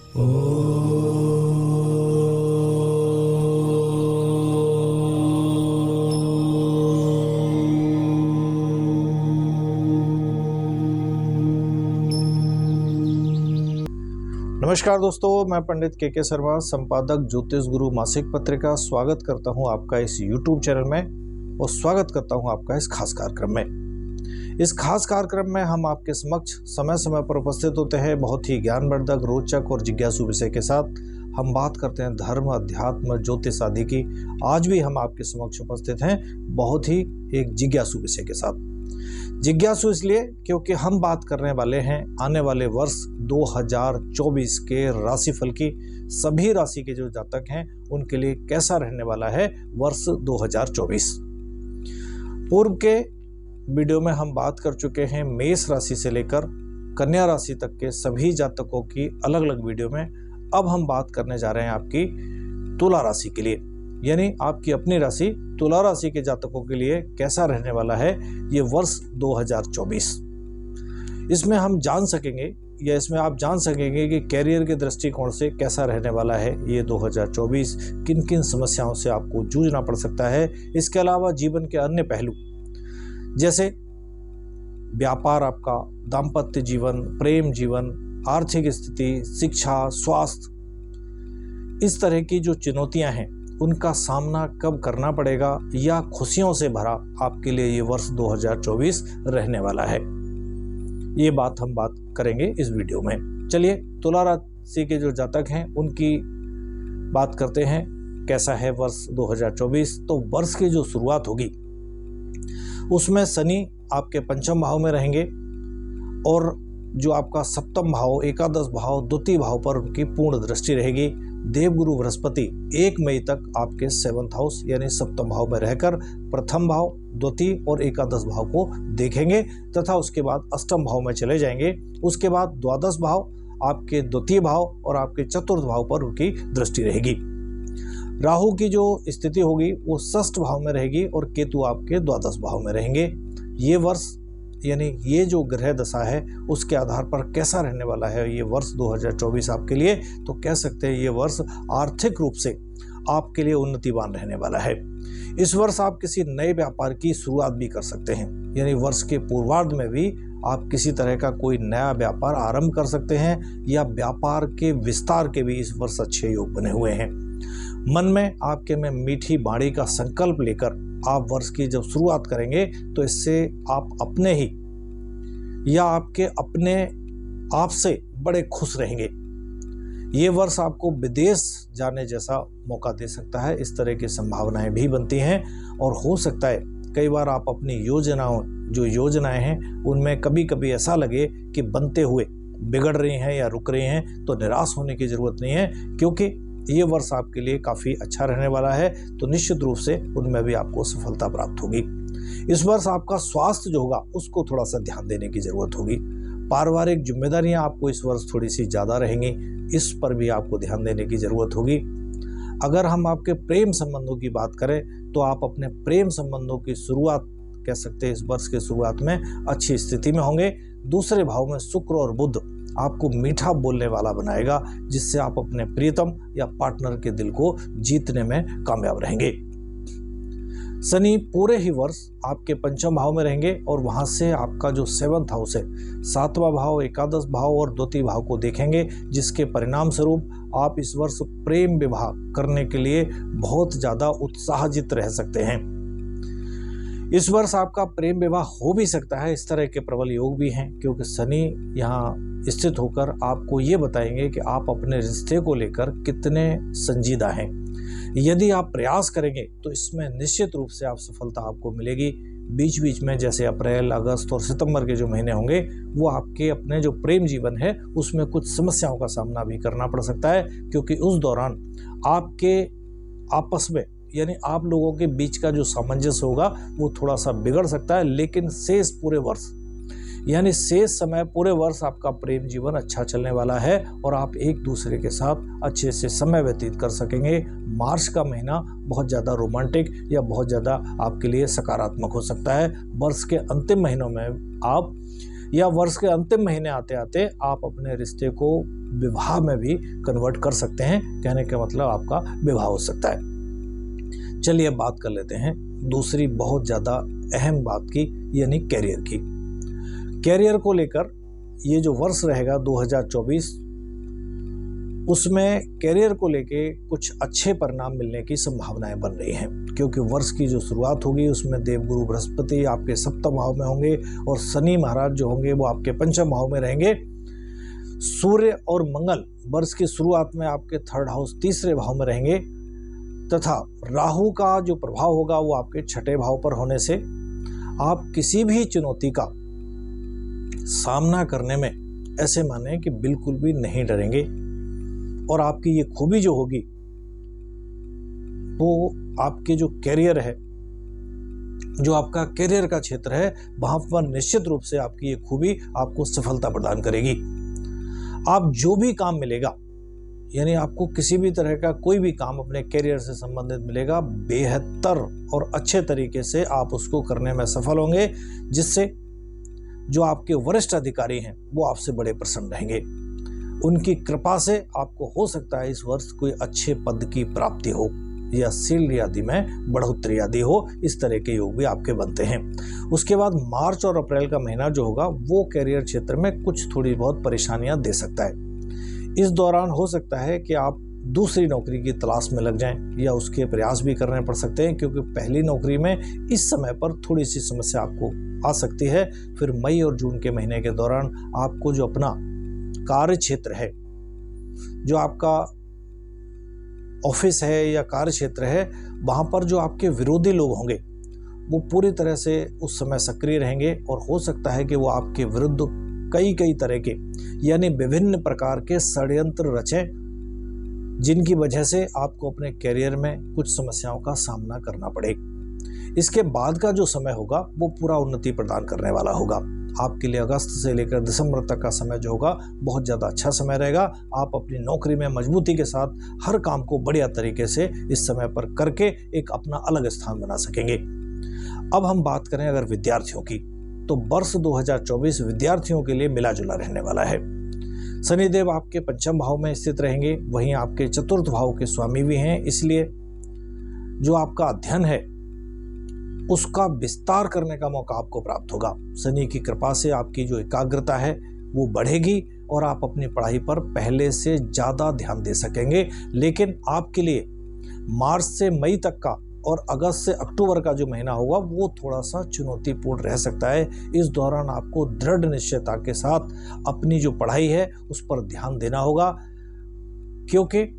नमस्कार दोस्तों, मैं पंडित के शर्मा, संपादक ज्योतिष गुरु मासिक पत्रिका, स्वागत करता हूं आपका इस YouTube चैनल में और स्वागत करता हूं आपका इस खास कार्यक्रम में। इस खास कार्यक्रम में हम आपके समक्ष समय समय पर उपस्थित होते हैं। बहुत ही ज्ञानवर्धक, रोचक और जिज्ञासु विषय के साथ हम बात करते हैं धर्म, अध्यात्म, ज्योतिष आदि की। आज भी हम आपके समक्ष उपस्थित हैं बहुत ही एक जिज्ञासु विषय के साथ। जिज्ञासु इसलिए क्योंकि हम बात करने वाले हैं आने वाले वर्ष 2024 के राशिफल की। सभी राशि के जो जातक हैं उनके लिए कैसा रहने वाला है वर्ष 2024। पूर्व के वीडियो में हम बात कर चुके हैं मेष राशि से लेकर कन्या राशि तक के सभी जातकों की अलग अलग वीडियो में। अब हम बात करने जा रहे हैं आपकी तुला राशि के लिए, यानी आपकी अपनी राशि तुला राशि के जातकों के लिए कैसा रहने वाला है ये वर्ष 2024। इसमें हम जान सकेंगे या इसमें आप जान सकेंगे कि कैरियर के दृष्टिकोण से कैसा रहने वाला है ये 2024, किन किन समस्याओं से आपको जूझना पड़ सकता है। इसके अलावा जीवन के अन्य पहलू जैसे व्यापार, आपका दाम्पत्य जीवन, प्रेम जीवन, आर्थिक स्थिति, शिक्षा, स्वास्थ्य, इस तरह की जो चुनौतियां हैं उनका सामना कब करना पड़ेगा या खुशियों से भरा आपके लिए ये वर्ष 2024 रहने वाला है, ये बात हम बात करेंगे इस वीडियो में। चलिए तुला राशि के जो जातक हैं उनकी बात करते हैं कैसा है वर्ष 2024। तो वर्ष की जो शुरुआत होगी उसमें शनि आपके पंचम भाव में रहेंगे और जो आपका सप्तम भाव, एकादश भाव, द्वितीय भाव पर उनकी पूर्ण दृष्टि रहेगी। देवगुरु बृहस्पति 1 मई तक आपके 7th हाउस यानी सप्तम भाव में रहकर प्रथम भाव, द्वितीय और एकादश भाव को देखेंगे तथा उसके बाद अष्टम भाव में चले जाएंगे। उसके बाद द्वादश भाव, आपके द्वितीय भाव और आपके चतुर्थ भाव पर उनकी दृष्टि रहेगी। राहु की जो स्थिति होगी वो षष्ठ भाव में रहेगी और केतु आपके द्वादश भाव में रहेंगे। ये वर्ष यानी ये जो ग्रह दशा है उसके आधार पर कैसा रहने वाला है ये वर्ष 2024 आपके लिए, तो कह सकते हैं ये वर्ष आर्थिक रूप से आपके लिए उन्नतिवान रहने वाला है। इस वर्ष आप किसी नए व्यापार की शुरुआत भी कर सकते हैं, यानी वर्ष के पूर्वार्ध में भी आप किसी तरह का कोई नया व्यापार आरंभ कर सकते हैं या व्यापार के विस्तार के भी इस वर्ष अच्छे योग बने हुए हैं। मन में आपके में मीठी बाणी का संकल्प लेकर आप वर्ष की जब शुरुआत करेंगे तो इससे आप अपने ही या आपके अपने आप से बड़े खुश रहेंगे। ये वर्ष आपको विदेश जाने जैसा मौका दे सकता है, इस तरह की संभावनाएं भी बनती हैं और हो सकता है कई बार आप अपनी योजनाएं हैं उनमें कभी कभी ऐसा लगे कि बनते हुए बिगड़ रही हैं या रुक रही हैं, तो निराश होने की ज़रूरत नहीं है क्योंकि ये वर्ष आपके लिए काफ़ी अच्छा रहने वाला है। तो निश्चित रूप से उनमें भी आपको सफलता प्राप्त होगी। इस वर्ष आपका स्वास्थ्य जो होगा उसको थोड़ा सा ध्यान देने की ज़रूरत होगी। पारिवारिक जिम्मेदारियां आपको इस वर्ष थोड़ी सी ज़्यादा रहेंगी, इस पर भी आपको ध्यान देने की ज़रूरत होगी। अगर हम आपके प्रेम संबंधों की बात करें तो आप अपने प्रेम संबंधों की शुरुआत कह सकते हैं इस वर्ष के शुरुआत में अच्छी स्थिति में होंगे। दूसरे भाव में शुक्र और बुध आपको मीठा बोलने वाला बनाएगा, जिससे आप अपने प्रियतम या पार्टनर के दिल को जीतने में कामयाब रहेंगे। शनि पूरे ही वर्ष आपके पंचम भाव में रहेंगे और वहां से आपका जो 7th हाउस है, 7वां भाव, एकादश भाव और द्वितीय भाव को देखेंगे, जिसके परिणाम स्वरूप आप इस वर्ष प्रेम विवाह करने के लिए बहुत ज़्यादा उत्साहित रह सकते हैं। इस वर्ष आपका प्रेम विवाह हो भी सकता है, इस तरह के प्रबल योग भी हैं क्योंकि शनि यहाँ स्थित होकर आपको ये बताएंगे कि आप अपने रिश्ते को लेकर कितने संजीदा हैं। यदि आप प्रयास करेंगे तो इसमें निश्चित रूप से आप सफलता आपको मिलेगी। बीच बीच में जैसे अप्रैल, अगस्त और सितंबर के जो महीने होंगे वो आपके अपने जो प्रेम जीवन है उसमें कुछ समस्याओं का सामना भी करना पड़ सकता है क्योंकि उस दौरान आपके आपस में यानी आप लोगों के बीच का जो सामंजस्य होगा वो थोड़ा सा बिगड़ सकता है। लेकिन शेष पूरे वर्ष यानी शेष समय पूरे वर्ष आपका प्रेम जीवन अच्छा चलने वाला है और आप एक दूसरे के साथ अच्छे से समय व्यतीत कर सकेंगे। मार्च का महीना बहुत ज़्यादा रोमांटिक या बहुत ज़्यादा आपके लिए सकारात्मक हो सकता है। वर्ष के अंतिम महीनों में आप या वर्ष के अंतिम महीने आते आते आप अपने रिश्ते को विवाह में भी कन्वर्ट कर सकते हैं। कहने का मतलब आपका विवाह हो सकता है। चलिए अब बात कर लेते हैं दूसरी बहुत ज़्यादा अहम बात की, यानी कैरियर की। कैरियर को लेकर ये जो वर्ष रहेगा 2024, उसमें कैरियर को लेके कुछ अच्छे परिणाम मिलने की संभावनाएं बन रही हैं, क्योंकि वर्ष की जो शुरुआत होगी उसमें देवगुरु बृहस्पति आपके सप्तम भाव में होंगे और शनि महाराज जो होंगे वो आपके पंचम भाव में रहेंगे। सूर्य और मंगल वर्ष की शुरुआत में आपके थर्ड हाउस तीसरे भाव में रहेंगे, तथा राहु का जो प्रभाव होगा वो आपके छठे भाव पर होने से आप किसी भी चुनौती का सामना करने में ऐसे माने कि बिल्कुल भी नहीं डरेंगे। और आपकी ये खूबी जो होगी वो आपके जो कैरियर है, जो आपका कैरियर का क्षेत्र है, वहां पर निश्चित रूप से आपकी ये खूबी आपको सफलता प्रदान करेगी। आप जो भी काम मिलेगा, यानी आपको किसी भी तरह का कोई भी काम अपने कैरियर से संबंधित मिलेगा, बेहतर और अच्छे तरीके से आप उसको करने में सफल होंगे, जिससे जो आपके वरिष्ठ अधिकारी हैं वो आपसे बड़े प्रसन्न रहेंगे। उनकी कृपा से आपको हो सकता है इस वर्ष कोई अच्छे पद की प्राप्ति हो या सैलरी आदि में बढ़ोतरी आदि हो। इस तरह के योग भी आपके बनते हैं। उसके बाद मार्च और अप्रैल का महीना जो होगा वो कैरियर क्षेत्र में कुछ थोड़ी बहुत परेशानियां दे सकता है। इस दौरान हो सकता है कि आप दूसरी नौकरी की तलाश में लग जाएं या उसके प्रयास भी करने पड़ सकते हैं, क्योंकि पहली नौकरी में इस समय पर थोड़ी सी समस्या आपको आ सकती है। फिर मई और जून के महीने के दौरान आपको जो अपना कार्य क्षेत्र है, जो आपका ऑफिस है या कार्य क्षेत्र है, वहां पर जो आपके विरोधी लोग होंगे वो पूरी तरह से उस समय सक्रिय रहेंगे और हो सकता है कि वो आपके विरुद्ध कई तरह के यानी विभिन्न प्रकार के षड्यंत्र रचें, जिनकी वजह से आपको अपने कैरियर में कुछ समस्याओं का सामना करना पड़े। इसके बाद का जो समय होगा वो पूरा उन्नति प्रदान करने वाला होगा। आपके लिए अगस्त से लेकर दिसंबर तक का समय जो होगा बहुत ज़्यादा अच्छा समय रहेगा। आप अपनी नौकरी में मजबूती के साथ हर काम को बढ़िया तरीके से इस समय पर करके एक अपना अलग स्थान बना सकेंगे। अब हम बात करें अगर विद्यार्थियों की, तो वर्ष 2024 विद्यार्थियों के लिए मिला जुला रहने वाला है। शनिदेव आपके पंचम भाव में स्थित रहेंगे, वहीं आपके चतुर्थ भाव के स्वामी भी हैं, इसलिए जो आपका अध्ययन है उसका विस्तार करने का मौका आपको प्राप्त होगा। शनि की कृपा से आपकी जो एकाग्रता है वो बढ़ेगी और आप अपनी पढ़ाई पर पहले से ज़्यादा ध्यान दे सकेंगे। लेकिन आपके लिए मार्च से मई तक का और अगस्त से अक्टूबर का जो महीना होगा वो थोड़ा सा चुनौतीपूर्ण रह सकता है। इस दौरान आपको दृढ़ निश्चयता के साथ अपनी जो पढ़ाई है उस पर ध्यान देना होगा, क्योंकि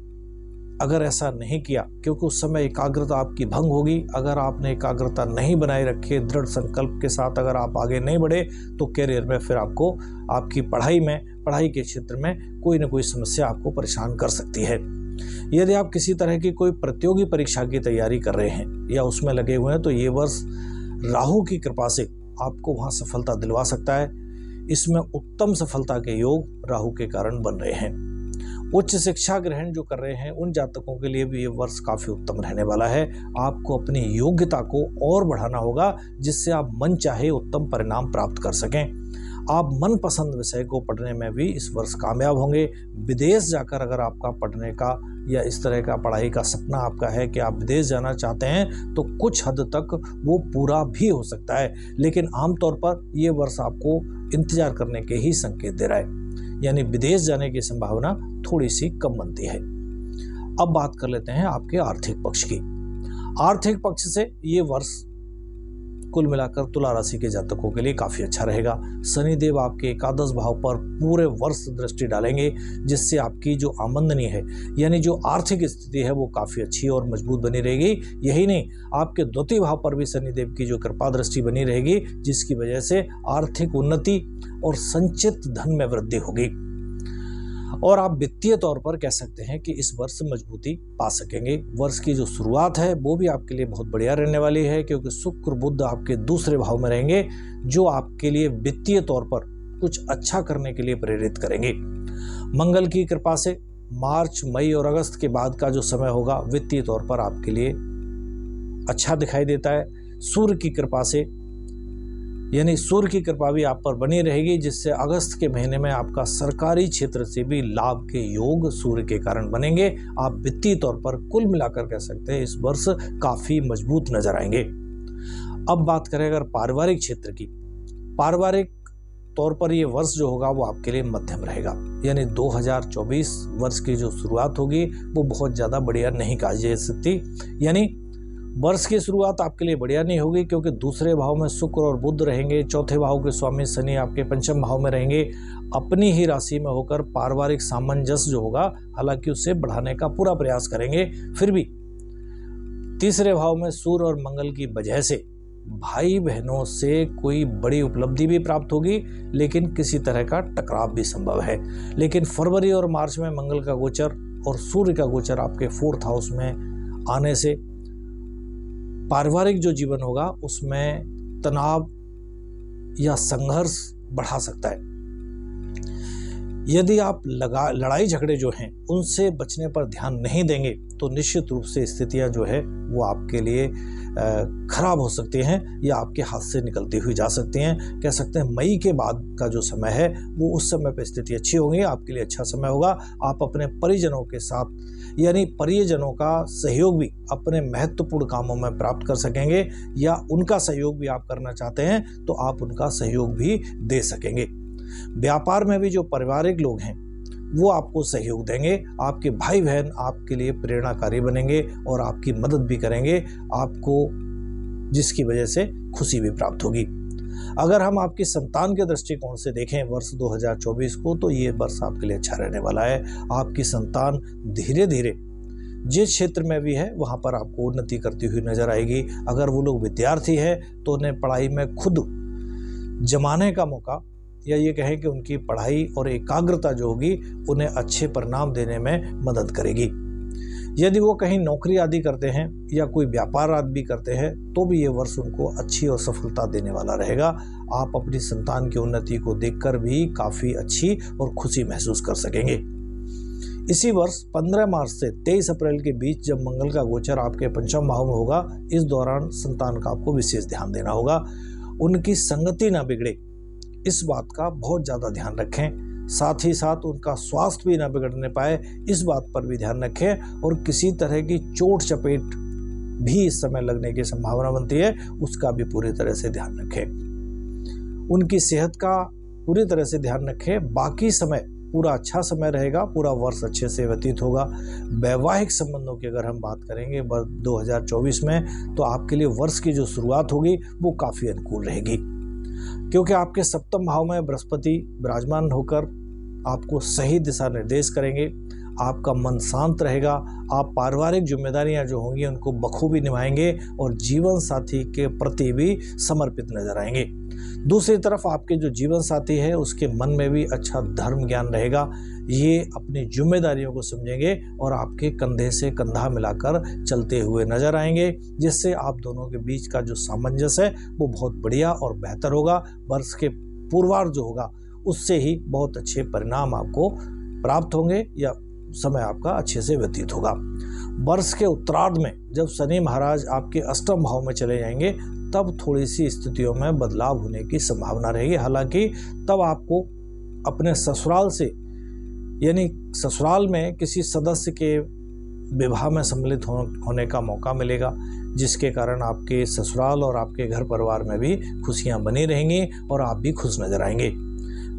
अगर ऐसा नहीं किया, क्योंकि उस समय एकाग्रता आपकी भंग होगी। अगर आपने एकाग्रता नहीं बनाए रखे, दृढ़ संकल्प के साथ अगर आप आगे नहीं बढ़े, तो कैरियर में फिर आपको आपकी पढ़ाई के क्षेत्र में कोई ना कोई समस्या आपको परेशान कर सकती है। यदि आप किसी तरह की कोई प्रतियोगी परीक्षा की तैयारी कर रहे हैं या उसमें लगे हुए हैं, तो ये वर्ष राहु की कृपा से आपको वहाँ सफलता दिलवा सकता है। इसमें उत्तम सफलता के योग राहु के कारण बन रहे हैं। उच्च शिक्षा ग्रहण जो कर रहे हैं उन जातकों के लिए भी ये वर्ष काफ़ी उत्तम रहने वाला है। आपको अपनी योग्यता को और बढ़ाना होगा, जिससे आप मन चाहे उत्तम परिणाम प्राप्त कर सकें। आप मनपसंद विषय को पढ़ने में भी इस वर्ष कामयाब होंगे। विदेश जाकर अगर आपका पढ़ने का या इस तरह का पढ़ाई का सपना आपका है कि आप विदेश जाना चाहते हैं, तो कुछ हद तक वो पूरा भी हो सकता है। लेकिन आमतौर पर ये वर्ष आपको इंतजार करने के ही संकेत दे रहा है, यानी विदेश जाने की संभावना थोड़ी सी कम बनती है। अब बात कर लेते हैं आपके आर्थिक पक्ष की। आर्थिक पक्ष से ये वर्ष कुल मिलाकर तुला राशि के जातकों के लिए काफी अच्छा रहेगा। शनिदेव आपके एकादश भाव पर पूरे वर्ष दृष्टि डालेंगे, जिससे आपकी जो आमदनी है यानी जो आर्थिक स्थिति है वो काफी अच्छी और मजबूत बनी रहेगी। यही नहीं, आपके द्वितीय भाव पर भी शनिदेव की जो कृपा दृष्टि बनी रहेगी, जिसकी वजह से आर्थिक उन्नति और संचित धन में वृद्धि होगी। और आप वित्तीय तौर पर कह सकते हैं कि इस वर्ष मजबूती पा सकेंगे। वर्ष की जो शुरुआत है वो भी आपके लिए बहुत बढ़िया रहने वाली है, क्योंकि शुक्र बुध आपके दूसरे भाव में रहेंगे, जो आपके लिए वित्तीय तौर पर कुछ अच्छा करने के लिए प्रेरित करेंगे। मंगल की कृपा से मार्च, मई और अगस्त के बाद का जो समय होगा वित्तीय तौर पर आपके लिए अच्छा दिखाई देता है। सूर्य की कृपा से यानी सूर्य की कृपा भी आप पर बनी रहेगी, जिससे अगस्त के महीने में आपका सरकारी क्षेत्र से भी लाभ के योग सूर्य के कारण बनेंगे। आप वित्तीय तौर पर कुल मिलाकर कह सकते हैं इस वर्ष काफी मजबूत नजर आएंगे। अब बात करें अगर पारिवारिक क्षेत्र की, पारिवारिक तौर पर ये वर्ष जो होगा वो आपके लिए मध्यम रहेगा। यानी 2024 वर्ष की जो शुरुआत होगी वो बहुत ज़्यादा बढ़िया नहीं कही जा सकती। यानी वर्ष की शुरुआत आपके लिए बढ़िया नहीं होगी, क्योंकि दूसरे भाव में शुक्र और बुध रहेंगे, चौथे भाव के स्वामी शनि आपके पंचम भाव में रहेंगे, अपनी ही राशि में होकर पारिवारिक सामंजस्य जो होगा हालांकि उसे बढ़ाने का पूरा प्रयास करेंगे। फिर भी तीसरे भाव में सूर्य और मंगल की वजह से भाई बहनों से कोई बड़ी उपलब्धि भी प्राप्त होगी, लेकिन किसी तरह का टकराव भी संभव है। लेकिन फरवरी और मार्च में मंगल का गोचर और सूर्य का गोचर आपके 4th हाउस में आने से पारिवारिक जो जीवन होगा उसमें तनाव या संघर्ष बढ़ा सकता है। यदि आप लड़ाई झगड़े जो हैं उनसे बचने पर ध्यान नहीं देंगे तो निश्चित रूप से स्थितियां जो है वो आपके लिए खराब हो सकती हैं या आपके हाथ से निकलती हुई जा सकती हैं। कह सकते हैं मई के बाद का जो समय है वो उस समय पर स्थिति अच्छी होगी, आपके लिए अच्छा समय होगा। आप अपने परिजनों के साथ यानी परिजनों का सहयोग भी अपने महत्वपूर्ण कामों में प्राप्त कर सकेंगे, या उनका सहयोग भी आप करना चाहते हैं तो आप उनका सहयोग भी दे सकेंगे। व्यापार में भी जो पारिवारिक लोग हैं वो आपको सहयोग देंगे। आपके भाई बहन आपके लिए प्रेरणाकारी बनेंगे और आपकी मदद भी करेंगे, आपको जिसकी वजह से खुशी भी प्राप्त होगी। अगर हम आपकी संतान के दृष्टिकोण से देखें वर्ष 2024 को, तो ये वर्ष आपके लिए अच्छा रहने वाला है। आपकी संतान धीरे धीरे जिस क्षेत्र में भी है वहाँ पर आपको उन्नति करती हुई नजर आएगी। अगर वो लोग विद्यार्थी है तो उन्हें पढ़ाई में खुद जमाने का मौका, या ये कहें कि उनकी पढ़ाई और एकाग्रता जो होगी उन्हें अच्छे परिणाम देने में मदद करेगी। यदि वो कहीं नौकरी आदि करते हैं या कोई व्यापार आदि भी करते हैं तो भी ये वर्ष उनको अच्छी और सफलता देने वाला रहेगा। आप अपनी संतान की उन्नति को देखकर भी काफ़ी अच्छी और खुशी महसूस कर सकेंगे। इसी वर्ष 15 मार्च से 23 अप्रैल के बीच जब मंगल का गोचर आपके पंचम भाव में होगा, इस दौरान संतान का आपको विशेष ध्यान देना होगा। उनकी संगति ना बिगड़े इस बात का बहुत ज़्यादा ध्यान रखें। साथ ही साथ उनका स्वास्थ्य भी ना बिगड़ने पाए इस बात पर भी ध्यान रखें, और किसी तरह की चोट चपेट भी इस समय लगने की संभावना बनती है, उसका भी पूरी तरह से ध्यान रखें। उनकी सेहत का पूरी तरह से ध्यान रखें। बाकी समय पूरा अच्छा समय रहेगा, पूरा वर्ष अच्छे से व्यतीत होगा। वैवाहिक संबंधों की अगर हम बात करेंगे वर्ष 2024 में, तो आपके लिए वर्ष की जो शुरुआत होगी वो काफ़ी अनुकूल रहेगी, क्योंकि आपके सप्तम भाव में बृहस्पति विराजमान होकर आपको सही दिशा निर्देश करेंगे। आपका मन शांत रहेगा, आप पारिवारिक जिम्मेदारियां जो होंगी उनको बखूबी निभाएंगे और जीवन साथी के प्रति भी समर्पित नजर आएंगे। दूसरी तरफ आपके जो जीवन साथी है उसके मन में भी अच्छा धर्म ज्ञान रहेगा। ये अपनी जिम्मेदारियों को समझेंगे और आपके कंधे से कंधा मिलाकर चलते हुए नजर आएंगे, जिससे आप दोनों के बीच का जो सामंजस्य है वो बहुत बढ़िया और बेहतर होगा। वर्ष के पूर्वार्ध जो होगा उससे ही बहुत अच्छे परिणाम आपको प्राप्त होंगे या समय आपका अच्छे से व्यतीत होगा। वर्ष के उत्तरार्ध में जब शनि महाराज आपके अष्टम भाव में चले जाएंगे तब थोड़ी सी स्थितियों में बदलाव होने की संभावना रहेगी। हालांकि तब आपको अपने ससुराल से यानी ससुराल में किसी सदस्य के विवाह में सम्मिलित होने का मौका मिलेगा, जिसके कारण आपके ससुराल और आपके घर परिवार में भी खुशियां बनी रहेंगी और आप भी खुश नजर आएंगे।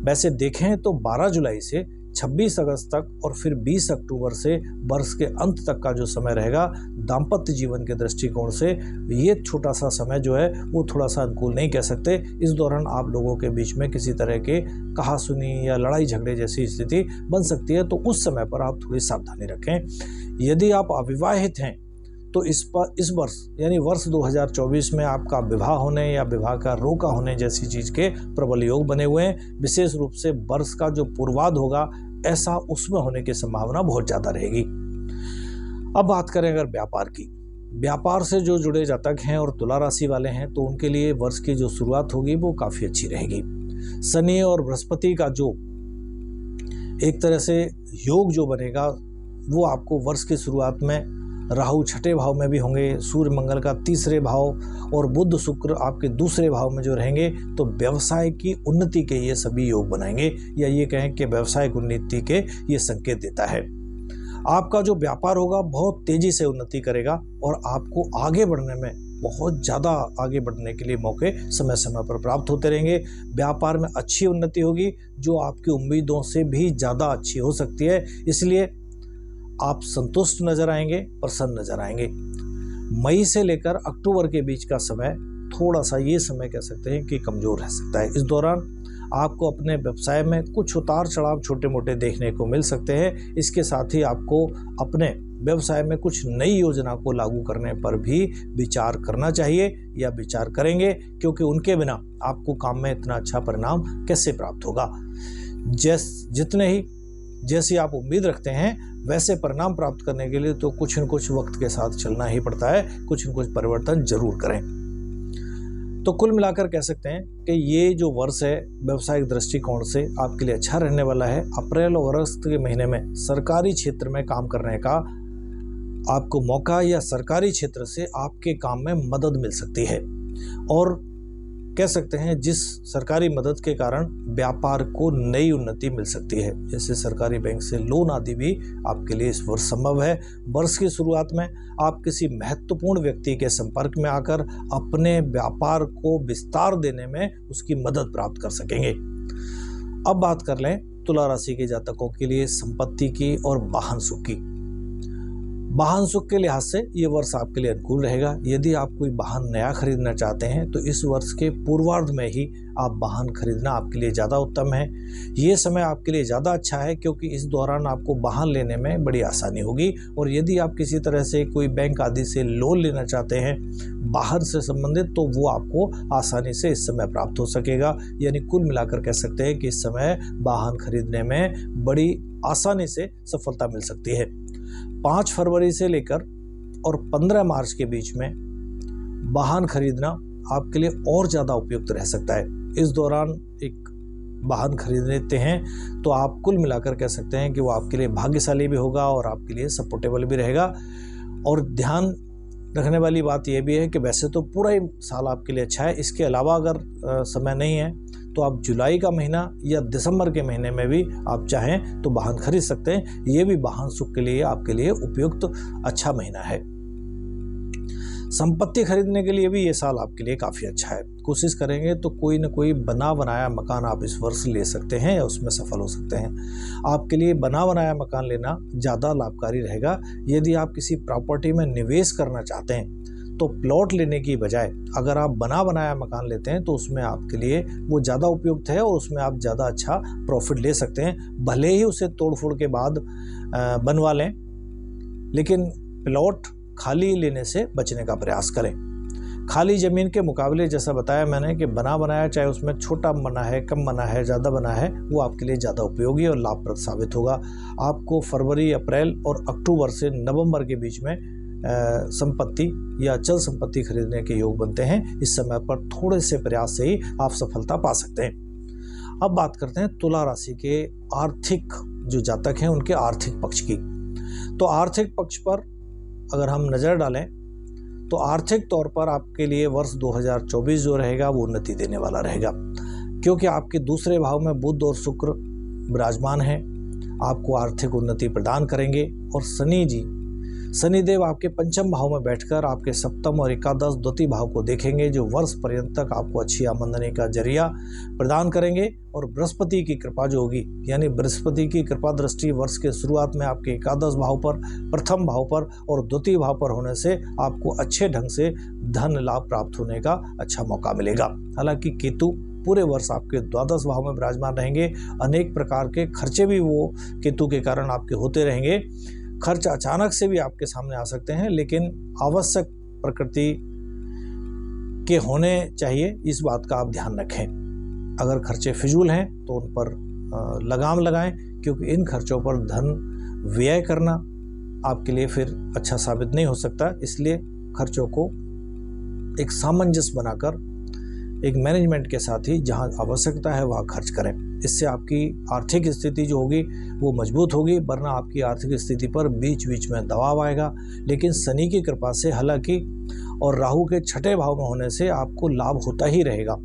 वैसे देखें तो 12 जुलाई से 26 अगस्त तक और फिर 20 अक्टूबर से वर्ष के अंत तक का जो समय रहेगा, दाम्पत्य जीवन के दृष्टिकोण से ये छोटा सा समय जो है वो थोड़ा सा अनुकूल नहीं कह सकते। इस दौरान आप लोगों के बीच में किसी तरह के कहासुनी या लड़ाई झगड़े जैसी स्थिति बन सकती है, तो उस समय पर आप थोड़ी सावधानी रखें। यदि आप अविवाहित हैं तो इस वर्ष यानी वर्ष 2024 में आपका विवाह होने या विवाह का रोका होने जैसी चीज के प्रबल योग बने हुए हैं। विशेष रूप से वर्ष का जो पूर्वाध होगा ऐसा उसमें होने की संभावना बहुत ज्यादा रहेगी। अब बात करें अगर व्यापार की, व्यापार से जो जुड़े जातक हैं और तुला राशि वाले हैं तो उनके लिए वर्ष की जो शुरुआत होगी वो काफी अच्छी रहेगी। शनि और बृहस्पति का जो एक तरह से योग जो बनेगा वो आपको वर्ष की शुरुआत में राहु छठे भाव में भी होंगे, सूर्य मंगल का तीसरे भाव और बुध शुक्र आपके दूसरे भाव में जो रहेंगे, तो व्यवसाय की उन्नति के ये सभी योग बनाएंगे, या ये कहें कि व्यवसायिक उन्नति के ये संकेत देता है। आपका जो व्यापार होगा बहुत तेजी से उन्नति करेगा और आपको आगे बढ़ने में, बहुत ज़्यादा आगे बढ़ने के लिए मौके समय समय पर प्राप्त होते रहेंगे। व्यापार में अच्छी उन्नति होगी जो आपकी उम्मीदों से भी ज़्यादा अच्छी हो सकती है, इसलिए आप संतुष्ट नजर आएंगे, प्रसन्न नजर आएंगे। मई से लेकर अक्टूबर के बीच का समय थोड़ा सा ये समय कह सकते हैं कि कमज़ोर रह सकता है। इस दौरान आपको अपने व्यवसाय में कुछ उतार चढ़ाव छोटे मोटे देखने को मिल सकते हैं। इसके साथ ही आपको अपने व्यवसाय में कुछ नई योजना को लागू करने पर भी विचार करना चाहिए या विचार करेंगे, क्योंकि उनके बिना आपको काम में इतना अच्छा परिणाम कैसे प्राप्त होगा। जैसी आप उम्मीद रखते हैं वैसे परिणाम प्राप्त करने के लिए तो कुछ न कुछ वक्त के साथ चलना ही पड़ता है, कुछ न कुछ परिवर्तन जरूर करें। तो कुल मिलाकर कह सकते हैं कि ये जो वर्ष है व्यवसायिक दृष्टिकोण से आपके लिए अच्छा रहने वाला है। अप्रैल और अगस्त के महीने में सरकारी क्षेत्र में काम करने का आपको मौका या सरकारी क्षेत्र से आपके काम में मदद मिल सकती है, और कह सकते हैं जिस सरकारी मदद के कारण व्यापार को नई उन्नति मिल सकती है। जैसे सरकारी बैंक से लोन आदि भी आपके लिए इस वर्ष संभव है। वर्ष की शुरुआत में आप किसी महत्वपूर्ण व्यक्ति के संपर्क में आकर अपने व्यापार को विस्तार देने में उसकी मदद प्राप्त कर सकेंगे। अब बात कर लें तुला राशि के जातकों के लिए संपत्ति की और वाहन सुख की। वाहन सुख के लिहाज से ये वर्ष आपके लिए अनुकूल रहेगा। यदि आप कोई वाहन नया खरीदना चाहते हैं तो इस वर्ष के पूर्वार्ध में ही आप वाहन खरीदना आपके लिए ज़्यादा उत्तम है। ये समय आपके लिए ज़्यादा अच्छा है क्योंकि इस दौरान आपको वाहन लेने में बड़ी आसानी होगी, और यदि आप किसी तरह से कोई बैंक आदि से लोन लेना चाहते हैं वाहन से संबंधित, तो वो आपको आसानी से इस समय प्राप्त हो सकेगा। यानी कुल मिलाकर कह सकते हैं कि इस समय वाहन खरीदने में बड़ी आसानी से सफलता मिल सकती है। 5 फरवरी से लेकर और 15 मार्च के बीच में वाहन खरीदना आपके लिए और ज़्यादा उपयुक्त रह सकता है। इस दौरान एक वाहन खरीद लेते हैं तो आप कुल मिलाकर कह सकते हैं कि वो आपके लिए भाग्यशाली भी होगा और आपके लिए सपोर्टेबल भी रहेगा। और ध्यान रखने वाली बात यह भी है कि वैसे तो पूरा ही साल आपके लिए अच्छा है, इसके अलावा अगर समय नहीं है तो आप जुलाई का महीना या दिसंबर के महीने में भी आप चाहें तो वाहन खरीद सकते हैं। ये भी वाहन सुख के लिए आपके लिए उपयुक्त अच्छा महीना है। संपत्ति खरीदने के लिए भी ये साल आपके लिए काफ़ी अच्छा है। कोशिश करेंगे तो कोई न कोई बना बनाया मकान आप इस वर्ष ले सकते हैं या उसमें सफल हो सकते हैं। आपके लिए बना बनाया मकान लेना ज़्यादा लाभकारी रहेगा। यदि आप किसी प्रॉपर्टी में निवेश करना चाहते हैं तो प्लॉट लेने की बजाय अगर आप बना बनाया मकान लेते हैं तो उसमें आपके लिए वो ज़्यादा उपयुक्त है और उसमें आप ज़्यादा अच्छा प्रॉफिट ले सकते हैं। भले ही उसे तोड़ फोड़ के बाद बनवा लें, लेकिन प्लॉट खाली लेने से बचने का प्रयास करें। खाली ज़मीन के मुकाबले जैसा बताया मैंने कि बना बनाया, चाहे उसमें छोटा बना है, कम बना है, ज़्यादा बना है, वो आपके लिए ज़्यादा उपयोगी और लाभप्रद साबित होगा। आपको फरवरी, अप्रैल और अक्टूबर से नवंबर के बीच में संपत्ति या अचल संपत्ति खरीदने के योग बनते हैं। इस समय पर थोड़े से प्रयास से ही आप सफलता पा सकते हैं। अब बात करते हैं तुला राशि के आर्थिक जो जातक हैं उनके आर्थिक पक्ष की। तो आर्थिक पक्ष पर अगर हम नज़र डालें तो आर्थिक तौर पर आपके लिए वर्ष 2024 जो रहेगा वो उन्नति देने वाला रहेगा, क्योंकि आपके दूसरे भाव में बुध और शुक्र विराजमान हैं। आपको आर्थिक उन्नति प्रदान करेंगे। और शनिदेव आपके पंचम भाव में बैठकर आपके सप्तम और एकादश द्वितीय भाव को देखेंगे, जो वर्ष पर्यंत तक आपको अच्छी आमदनी का जरिया प्रदान करेंगे। और बृहस्पति की कृपा जो होगी, यानी बृहस्पति की कृपा दृष्टि वर्ष के शुरुआत में आपके एकादश भाव पर, प्रथम भाव पर और द्वितीय भाव पर होने से आपको अच्छे ढंग से धन लाभ प्राप्त होने का अच्छा मौका मिलेगा। हालांकि केतु पूरे वर्ष आपके द्वादश भाव में विराजमान रहेंगे। अनेक प्रकार के खर्चे भी वो केतु के कारण आपके होते रहेंगे। खर्च अचानक से भी आपके सामने आ सकते हैं, लेकिन आवश्यक प्रकृति के होने चाहिए, इस बात का आप ध्यान रखें। अगर खर्चे फिजूल हैं तो उन पर लगाम लगाएं, क्योंकि इन खर्चों पर धन व्यय करना आपके लिए फिर अच्छा साबित नहीं हो सकता। इसलिए खर्चों को एक सामंजस्य बनाकर एक मैनेजमेंट के साथ ही जहां आवश्यकता है वहां खर्च करें। इससे आपकी आर्थिक स्थिति जो होगी वो मजबूत होगी, वरना आपकी आर्थिक स्थिति पर बीच बीच में दबाव आएगा। लेकिन शनि की कृपा से हालांकि और राहु के छठे भाव में होने से आपको लाभ होता ही रहेगा।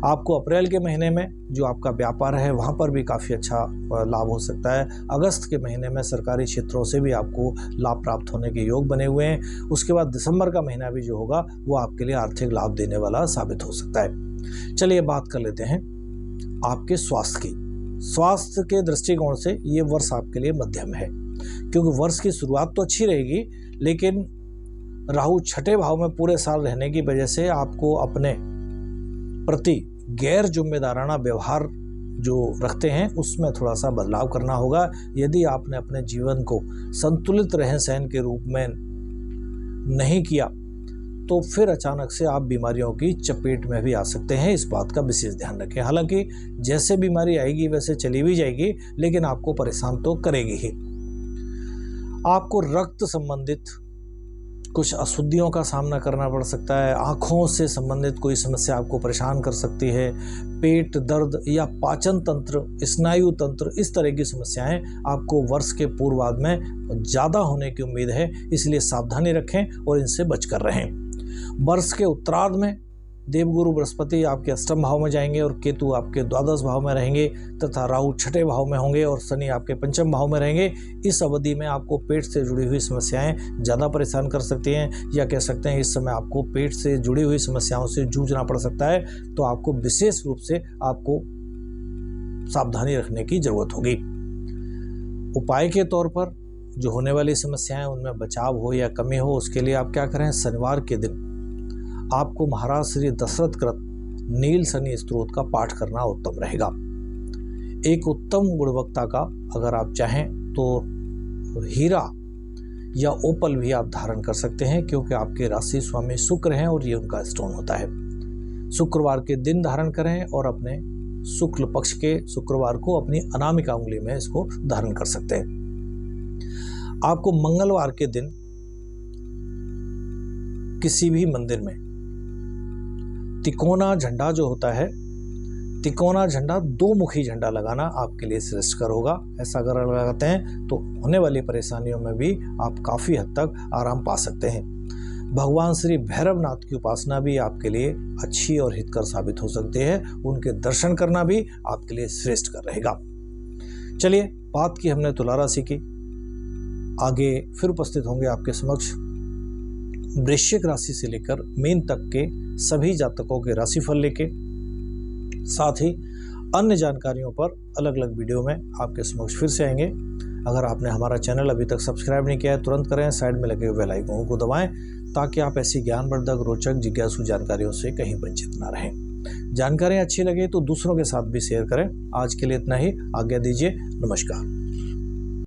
आपको अप्रैल के महीने में जो आपका व्यापार है वहाँ पर भी काफ़ी अच्छा लाभ हो सकता है। अगस्त के महीने में सरकारी क्षेत्रों से भी आपको लाभ प्राप्त होने के योग बने हुए हैं। उसके बाद दिसंबर का महीना भी जो होगा वो आपके लिए आर्थिक लाभ देने वाला साबित हो सकता है। चलिए बात कर लेते हैं आपके स्वास्थ्य की। स्वास्थ्य के दृष्टिकोण से ये वर्ष आपके लिए मध्यम है, क्योंकि वर्ष की शुरुआत तो अच्छी रहेगी, लेकिन राहु छठे भाव में पूरे साल रहने की वजह से आपको अपने प्रति गैर जिम्मेदाराना व्यवहार जो रखते हैं उसमें थोड़ा सा बदलाव करना होगा। यदि आपने अपने जीवन को संतुलित रहन सहन के रूप में नहीं किया तो फिर अचानक से आप बीमारियों की चपेट में भी आ सकते हैं। इस बात का विशेष ध्यान रखें। हालांकि जैसे बीमारी आएगी वैसे चली भी जाएगी, लेकिन आपको परेशान तो करेगी ही। आपको रक्त संबंधित कुछ अशुद्धियों का सामना करना पड़ सकता है। आँखों से संबंधित कोई समस्या आपको परेशान कर सकती है। पेट दर्द या पाचन तंत्र, स्नायु तंत्र, इस तरह की समस्याएं आपको वर्ष के पूर्वार्ध में ज़्यादा होने की उम्मीद है, इसलिए सावधानी रखें और इनसे बचकर रहें। वर्ष के उत्तरार्ध में देवगुरु बृहस्पति आपके अष्टम भाव में जाएंगे और केतु आपके द्वादश भाव में रहेंगे तथा राहु छठे भाव में होंगे और शनि आपके पंचम भाव में रहेंगे। इस अवधि में आपको पेट से जुड़ी हुई समस्याएं ज़्यादा परेशान कर सकती हैं, या कह सकते हैं इस समय आपको पेट से जुड़ी हुई समस्याओं से जूझना पड़ सकता है। तो आपको विशेष रूप से आपको सावधानी रखने की जरूरत होगी। उपाय के तौर पर जो होने वाली समस्याएं उनमें बचाव हो या कमी हो, उसके लिए आप क्या करें, शनिवार के दिन आपको महाराज श्री दशरथ कृत नील शनि स्तोत्र का पाठ करना उत्तम रहेगा। एक उत्तम गुणवत्ता का अगर आप चाहें तो हीरा या ओपल भी आप धारण कर सकते हैं, क्योंकि आपके राशि स्वामी शुक्र हैं और ये उनका स्टोन होता है। शुक्रवार के दिन धारण करें और अपने शुक्ल पक्ष के शुक्रवार को अपनी अनामिका उंगली में इसको धारण कर सकते हैं। आपको मंगलवार के दिन किसी भी मंदिर में तिकोना झंडा जो होता है, तिकोना झंडा, दो मुखी झंडा लगाना आपके लिए श्रेष्ठकर होगा। ऐसा अगर लगाते हैं तो होने वाली परेशानियों में भी आप काफ़ी हद तक आराम पा सकते हैं। भगवान श्री भैरवनाथ की उपासना भी आपके लिए अच्छी और हितकर साबित हो सकती है। उनके दर्शन करना भी आपके लिए श्रेष्ठकर रहेगा। चलिए, बात की हमने तुला राशि की, आगे फिर उपस्थित होंगे आपके समक्ष वृश्चिक राशि से लेकर मीन तक के सभी जातकों के राशिफल लेके, साथ ही अन्य जानकारियों पर अलग अलग वीडियो में आपके समक्ष फिर से आएंगे। अगर आपने हमारा चैनल अभी तक सब्सक्राइब नहीं किया है तुरंत करें, साइड में लगे हुए बेल आइकन को दबाएं ताकि आप ऐसी ज्ञानवर्धक, रोचक, जिज्ञासु जानकारियों से कहीं वंचित ना रहें। जानकारियाँ अच्छी लगे तो दूसरों के साथ भी शेयर करें। आज के लिए इतना ही, आज्ञा दीजिए, नमस्कार।